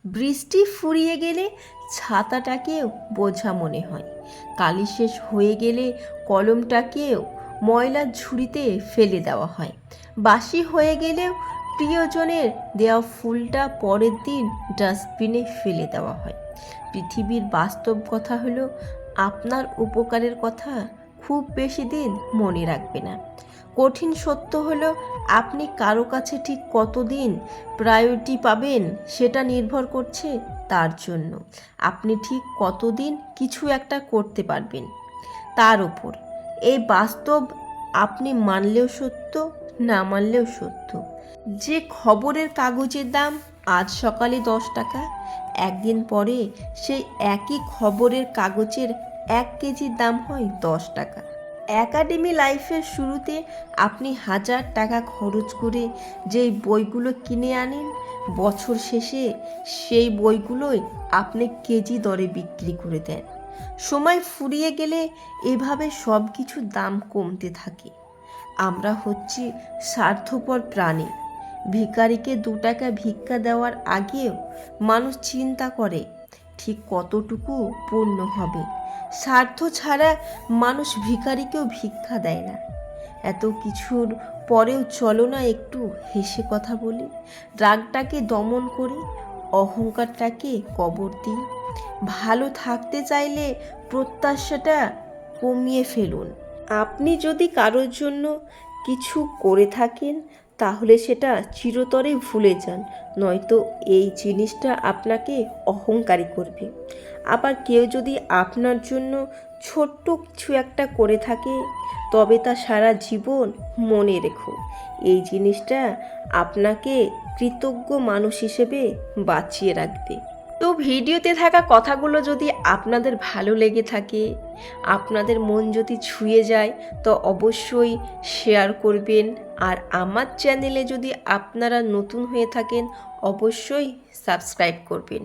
বৃষ্টি ফুরিয়ে গেলে ছাতাটাকেও বোঝা মনে হয়। কালি শেষ হয়ে গেলে কলমটাকেও ময়লার ঝুড়িতে ফেলে দেওয়া হয়। বাসি হয়ে গেলেও প্রিয়জনের দেওয়া ফুলটা পরের দিন ডাস্টবিনে ফেলে দেওয়া হয়। পৃথিবীর বাস্তব কথা হলো, আপনার উপকারের কথা খুব বেশি দিন মনে রাখবে না। কঠিন সত্য হলো, আপনি কারো কাছে ঠিক কতদিন প্রায়োরিটি পাবেন সেটা নির্ভর করছে তার জন্য। আপনি ঠিক কতদিন কিছু একটা করতে পারবেন তার উপর। এই বাস্তব আপনি মানলেও সত্য, না মানলেও সত্য। যে খবরের কাগজের দাম আজ সকালে 10 টাকা, একদিন পরে সেই একই খবরের কাগজের 1 কেজির দাম হয় 10 টাকা। একাডেমি লাইফের শুরুতে আপনি 1000 টাকা খরচ করে যেই বইগুলো কিনে আনেন, বছর শেষে সেই বইগুলোই আপনি কেজি দরে বিক্রি করে দেন। সময় ফুরিয়ে গেলে এভাবে সব কিছুর দাম কমতে থাকে। আমরা হচ্ছি স্বার্থপর প্রাণী। ভিখারিকে 2 টাকা ভিক্ষা দেওয়ার আগেও মানুষ চিন্তা করে ঠিক কতটুকু পূর্ণ হবে। স্বার্থ ছাড়া মানুষ ভিখারিকেও ভিক্ষা দেয় না। এত কিছুর পরেও চলো না একটু হেসে কথা বলি, রাগটাকে দমন করি, অহংকারটাকে কবর দিই। ভালো থাকতে চাইলে প্রত্যাশাটা কমিয়ে ফেলুন। আপনি যদি কারোর জন্য কিছু করে থাকেন, তাহলে সেটা চিরতরে ভুলে যান, নয়তো এই জিনিসটা আপনাকে অহংকারী করবে। আবার কেউ যদি আপনার জন্য ছোট্ট কিছু একটা করে থাকে, তবে তা সারা জীবন মনে রেখো। এই জিনিসটা আপনাকে কৃতজ্ঞ মানুষ হিসেবে বাঁচিয়ে রাখবে। তো ভিডিওতে থাকা কথাগুলো যদি আপনাদের ভালো লেগে থাকে, আপনাদের মন যদি ছুঁয়ে যায়, তো অবশ্যই শেয়ার করবেন। আর আমার চ্যানেলে যদি আপনারা নতুন হয়ে থাকেন, অবশ্যই সাবস্ক্রাইব করবেন।